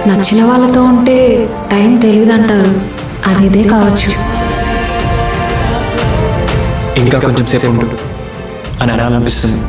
నచ్చిన వాళ్ళతో ఉంటే టైం తెలియదంటారు, అది ఇదే కావచ్చు. ఇంకా కొంచెం సేపు ఉండు అని అనాలనిపిస్తుంది.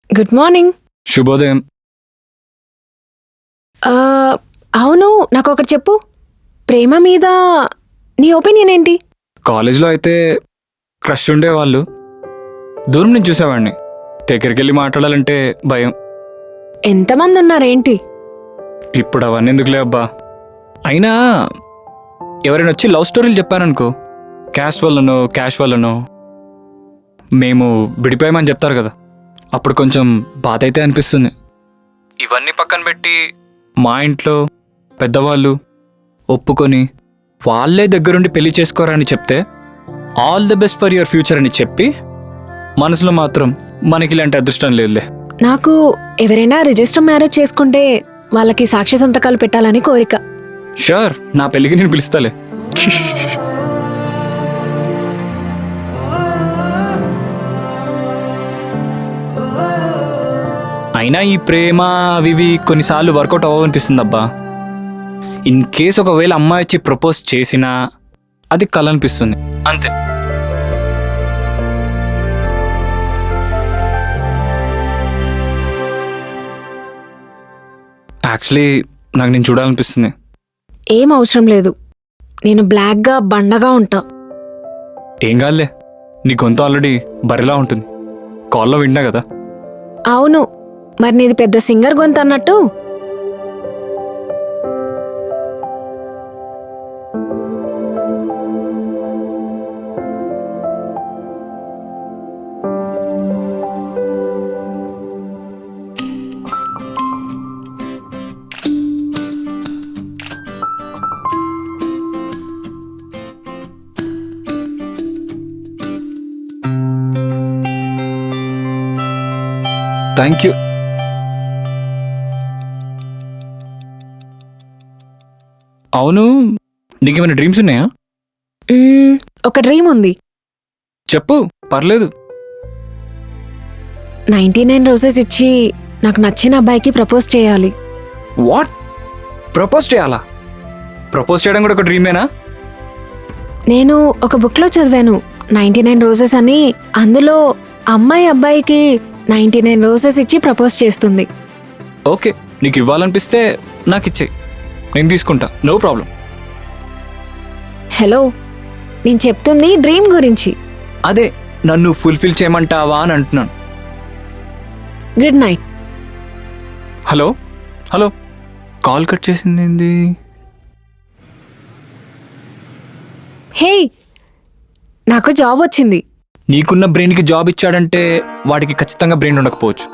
Good morning. శుభోదయం. అవును, నాకు ఒకటి చెప్పు. ప్రేమ మీద నీ ఒపీనియన్ ఏంటి? కాలేజ్లో అయితే క్రష్ ఉండేవాళ్ళు, దూరం నుంచి చూసేవాడిని. దగ్గరికి వెళ్ళి మాట్లాడాలంటే భయం. ఎంతమంది ఉన్నారేంటి? ఇప్పుడు అవన్నీ ఎందుకులే అబ్బా. అయినా ఎవరైనా వచ్చి లవ్ స్టోరీలు చెప్పారనుకో, క్యాస్ట్ వల్లనో క్యాష్ వల్లనో మేము విడిపోయామని చెప్తారు కదా, అప్పుడు కొంచెం బాధ అయితే అనిపిస్తుంది. ఇవన్నీ పక్కన పెట్టి మా ఇంట్లో పెద్దవాళ్ళు ఒప్పుకొని వాళ్ళే దగ్గరుండి పెళ్లి చేసుకోరని చెప్తే all the best for your future అని చెప్పి, మనసులో మాత్రం మనకి ఇలాంటి అదృష్టం లేదులే. నాకు ఎవరైనా రిజిస్టర్ మ్యారేజ్ చేసుకుంటే వాళ్ళకి సాక్ష్య సంతకాలు పెట్టాలని కోరిక. షూర్, నా పెళ్ళికి నేను పిలుస్తాలే. అయినా ఈ ప్రేమ అవి కొన్నిసార్లు వర్కౌట్ అవ్వనిపిస్తుంది అబ్బా. ఇన్ కేస్ ఒకవేళ అమ్మాయి వచ్చి ప్రపోజ్ చేసినా అది కల అనిపిస్తుంది అంతే. యాక్చువల్లీ నాకు నేను చూడాలనిపిస్తుంది. ఏం అవసరం లేదు, నేను బ్లాక్గా బండగా ఉంటా. ఏం కాదులే, నీ గొంతు ఆల్రెడీ బరిలా ఉంటుంది, కాల్లో విన్నా కదా. అవును, మరి నీది పెద్ద సింగర్ గొంతు అన్నట్టు. Thank you. అవును, నీకేమైనా డ్రీమ్స్ ఉన్నాయా? ఒక డ్రీమ్ ఉంది. చెప్పు, పర్లేదు. 99 రోజెస్ ఇచ్చి నాకు నచ్చిన అబ్బాయికి ప్రపోజ్ చేయాలి. వాట్? ప్రపోజ్ చేయాలా? ప్రపోజ్ చేయడం కూడా ఒక డ్రీమేనా? నేను ఒక బుక్లో చదివాను 99 రోజెస్ అని. అందులో అమ్మాయి అబ్బాయికి 99 రోజెస్ ఇచ్చి ప్రపోజ్ చేస్తుంది. ఓకే, నీకు ఇవ్వాలనిపిస్తే నాకు ఇచ్చేయి, నేను తీసుకుంటా, నో ప్రాబ్లం. హలో, నేను చెప్తుంది డ్రీమ్ గురించి. అదే, నన్ను ఫుల్ఫిల్ చేయమంటావా అని అంటున్నాను. Good night. Hello hello, call cut చేసింది ఏంది? హే, నాకు జాబ్ వచ్చింది. నీకున్న బ్రెయిన్కి జాబ్ ఇచ్చాడంటే వాడికి ఖచ్చితంగా బ్రెయిన్ ఉండకపోవచ్చు.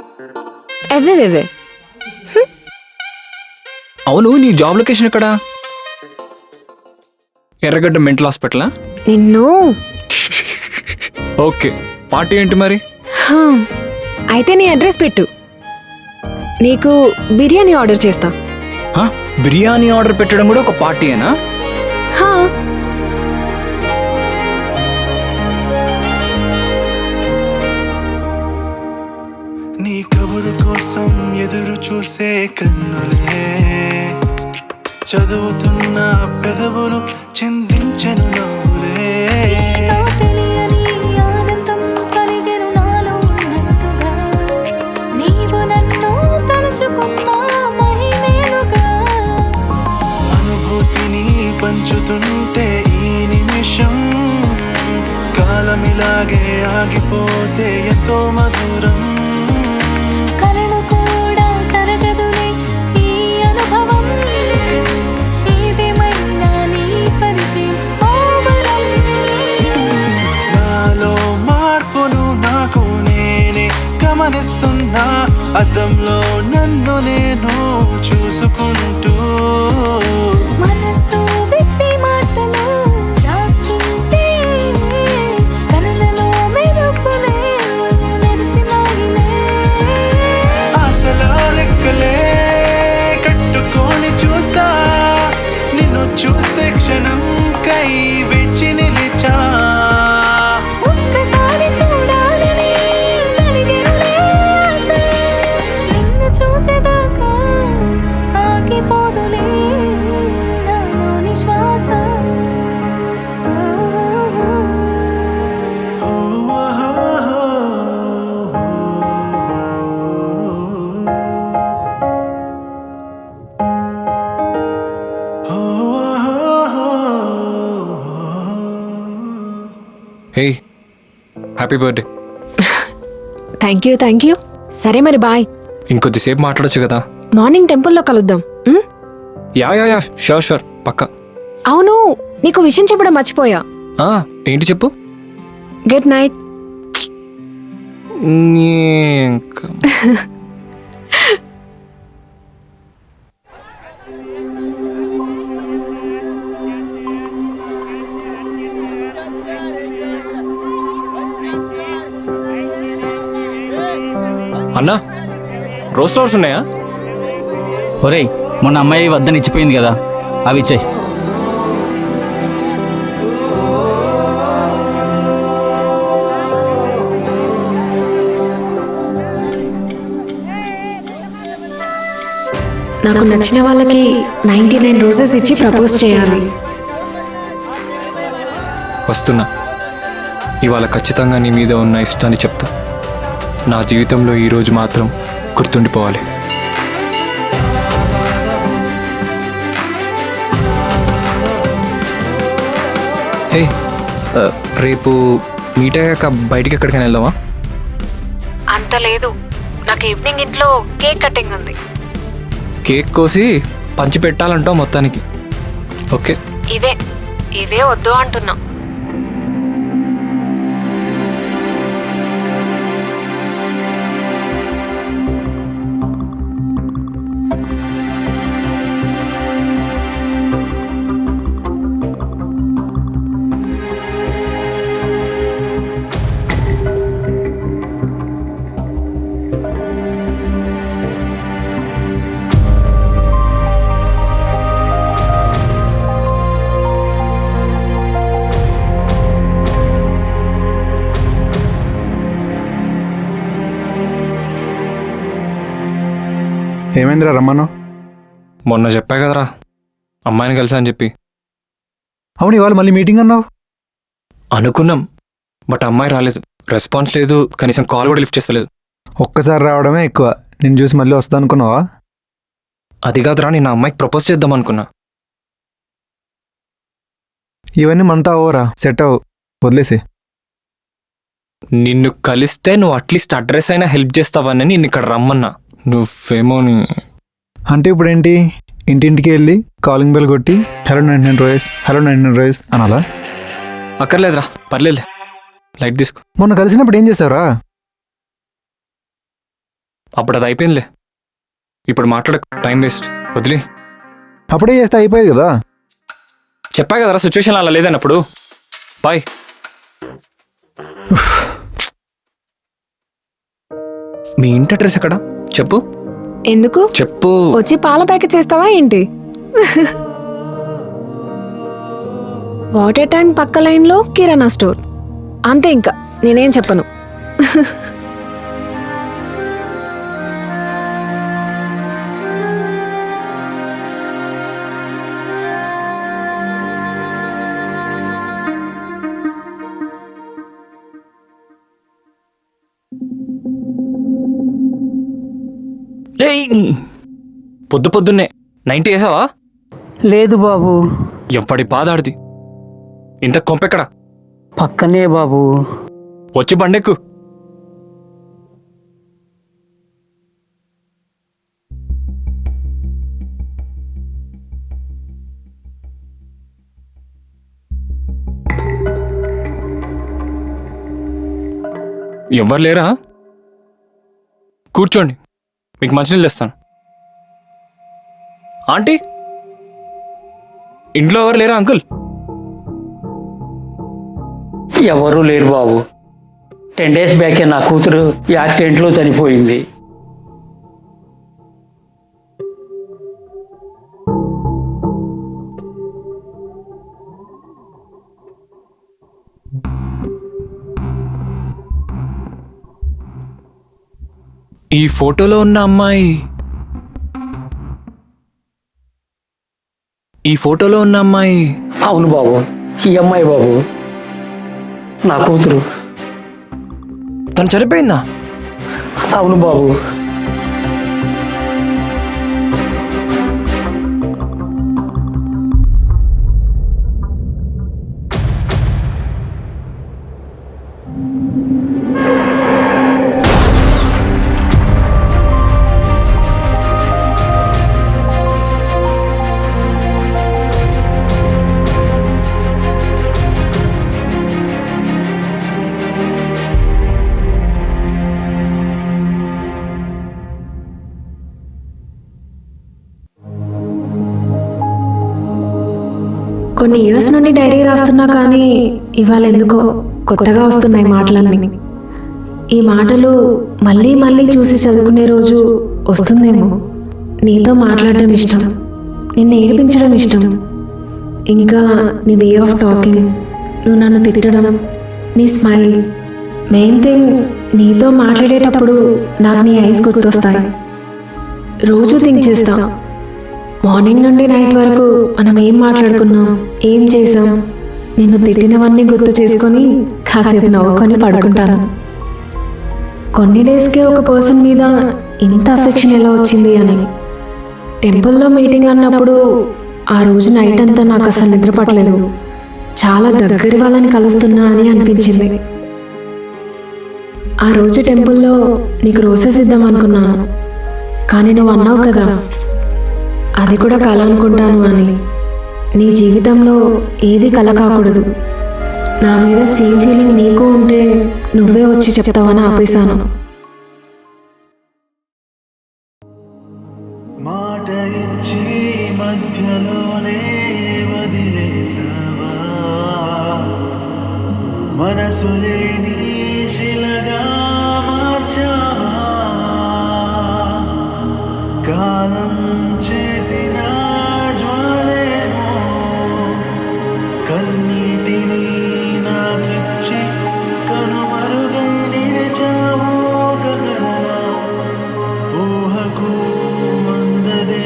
ఎవ్వే. అవును, నీ జాబ్ లొకేషన్ ఎక్కడా? ఎర్రగడ్డ మెంటల్ హాస్పిటలా? నిన్ను. ఓకే, పార్టీ ఏంటి మరి? అయితే నీ అడ్రస్ పెట్టు, నీకు బిర్యానీ ఆర్డర్ చేస్తా. బిర్యానీ ఆర్డర్ పెట్టడం కూడా ఒక పార్టీయేనా? హా. నీ కబురు కోసం ఎదురు చూసే కన్నులే, చదువుతున్న పెదవులు చిందించెను నవ్వులే. అనుభూతిని పంచుతుంటే ఈ నిమిషం కాలమిలాగే ఆగిపోతే ఎంతో మధురం. గమనిస్తున్నా అద్దంలో నన్ను నేను చూసుకుంటూ, మనసు విప్పి మాటలు రాస్తుంటే కనులలో మెరుపుల హ్యాపీ బర్త్డే. Thank you. సరే మరి బాయ్. ఇంకొద్దిసేపు మాట్లాడొచ్చు కదా. మార్నింగ్ టెంపుల్లో కలుద్దాం. యా షూర్ పక్కా. అవును, నీకు విషయం చెప్పడం మర్చిపోయా. ఏంటి చెప్పు. Good night. అన్నా, రోజ్ ఫ్లవర్స్ ఉన్నాయా? ఒరేయ్, మొన్న అమ్మాయి వద్దని ఇచ్చిపోయింది కదా, అవి ఇచ్చేయి. నాకు నచ్చిన వాళ్ళకి 99 రోజెస్ ఇచ్చి ప్రపోజ్ చేయాలి. వస్తున్నా. ఇవాళ ఖచ్చితంగా నీ మీద ఉన్న ఇష్టాన్ని చెప్తా. నా జీవితంలో ఈరోజు మాత్రం గుర్తుండిపోవాలి. హే, రేపు మీట్ అయ్యాక బయటికి ఎక్కడికైనా వెళ్దామా? అంత లేదు, నాకు ఈవినింగ్ ఇంట్లో కేక్ కటింగ్ ఉంది. కేక్ కోసి పంచి పెట్టాలంటావు మొత్తానికి. ఓకే. ఇవే వద్దు అంటున్నా. ఏమైందిరా రమ్మను? మొన్న చెప్పా కదరా అమ్మాయిని కలిసా అని చెప్పి. అవును, ఇవాళ మళ్ళీ మీటింగ్ అన్నావు. అనుకున్నాం, బట్ అమ్మాయి రాలేదు. రెస్పాన్స్ లేదు, కనీసం కాల్ కూడా లిఫ్ట్ చేస్తలేదు. ఒక్కసారి రావడమే ఎక్కువ. నేను చూసి మళ్ళీ వస్తా అనుకున్నావా? అది కాదురా, నేను ఆ అమ్మాయికి ప్రపోజ్ చేద్దాం అనుకున్నా. ఇవన్నీ మనతో అవ్వరా, సెట్ అవ్వు, వదిలేసి. నిన్ను కలిస్తే నువ్వు అట్లీస్ట్ అడ్రస్ అయినా హెల్ప్ చేస్తావని నిన్ను ఇక్కడ రమ్మన్నా. నువ్వేమో అంటే ఇప్పుడు ఏంటి, ఇంటింటికి వెళ్ళి కాలింగ్ బెల్ కొట్టి హలో 99 రోజెస్, హలో 99 రోజెస్ అనాలా? అక్కర్లేదురా, పర్లేదు, లైట్ తీసుకో. మొన్న కలిసినప్పుడు ఏం చేశారా? అప్పుడు అది అయిపోయిందిలే. ఇప్పుడు మాట్లాడ టైం వేస్ట్, వదిలే. అప్పుడే చేస్తే అయిపోయేది కదా. చెప్పా కదరా సిచ్యువేషన్ అలా లేదన్నప్పుడు. బాయ్. మీ ఇంటి అడ్రస్ ఎక్కడ చెప్పు. ఎందుకు? చెప్పు. వచ్చి పాల ప్యాకెట్ చేస్తావా ఏంటి? వాటర్ ట్యాంక్ పక్క లైన్లో కిరాణా స్టోర్. అంతే, ఇంకా నేనేం చెప్పను. పొద్దున్నే 90 వేసావా? లేదు బాబు. ఎవ్వడి పాదాడిది. ఇంత కొంపెక్కడా? పక్కనే బాబు. వచ్చి బండెక్కు. ఎవ్వరు లేరా? కూర్చోండి, మీకు మంచినీళ్ళు తెస్తాను. ఆంటీ, ఇంట్లో ఎవరు లేరా అంకుల్? ఎవరూ లేరు బాబు. 10 days బ్యాకే నా కూతురు యాక్సిడెంట్లో చనిపోయింది. ఈ ఫోటోలో ఉన్న అమ్మాయి, అవును బాబు, ఈ అమ్మాయి బాబు, నా కూతురు. తను చనిపోయిందా? అవును బాబు. మొన్న యూఎస్ నుండి డైరీ రాస్తున్నా కానీ ఇవాళ ఎందుకో కొత్తగా వస్తున్నాయి మాటలన్నీ. ఈ మాటలు మళ్ళీ మళ్ళీ చూసి చదువుకునే రోజు వస్తుందేమో. నీతో మాట్లాడడం ఇష్టం, నిన్ను ఏడిపించడం ఇష్టం, ఇంకా నీ వే ఆఫ్ టాకింగ్, నువ్వు నన్ను తిట్టడం, నీ స్మైల్. మెయిన్ థింగ్, నీతో మాట్లాడేటప్పుడు నాకు నీ ఐస్ గుర్తొస్తాయి. రోజు థింక్ చేస్తా, మార్నింగ్ నుండి నైట్ వరకు మనం ఏం మాట్లాడుకున్నాం, ఏం చేసాం, నిన్ను తిట్టినవన్నీ గుర్తు చేసుకొని కాసేపు నవ్వుకొని పడుకుంటాను. కొన్ని డేస్కే ఒక పర్సన్ మీద ఇంత అఫెక్షన్ ఎలా వచ్చింది అని. టెంపుల్లో మీటింగ్ అన్నప్పుడు ఆ రోజు నైట్ అంతా నాకు అసలు నిద్ర పట్టలేదు. చాలా దగ్గరి వాళ్ళని కలుస్తున్నా అని అనిపించింది. ఆ రోజు టెంపుల్లో నీకు రోజెస్ ఇద్దాం అనుకున్నాను, కానీ నువ్వు అన్నావు కదా అది కూడా కల అనుకుంటాను అని. నీ జీవితంలో ఏది కల కాకూడదు. నా మీద సేమ్ ఫీలింగ్ నీకు ఉంటే నువ్వే వచ్చి చెప్తావని ఆపేశాను. మాట ఇచ్చి మధ్యలోనే వదిలేసావా, మనసు లేని శిలగా మార్చావా, కాలం చేసిన జ్వాలేమో కన్నీటిని నాకిచ్చి కనుమరుగై నిలిచావు గగనలా. ఊహకు అందదే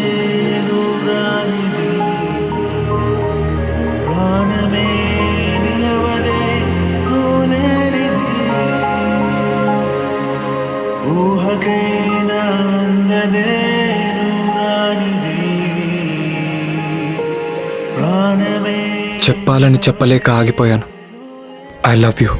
నూరానిది, ప్రాణమే నిలవదే నూలేనిది. ఊహకైనా అందదే నూరానిది, ప్రాణమే. చెప్పాలని చెప్పలేక ఆగిపోయాను. I love you.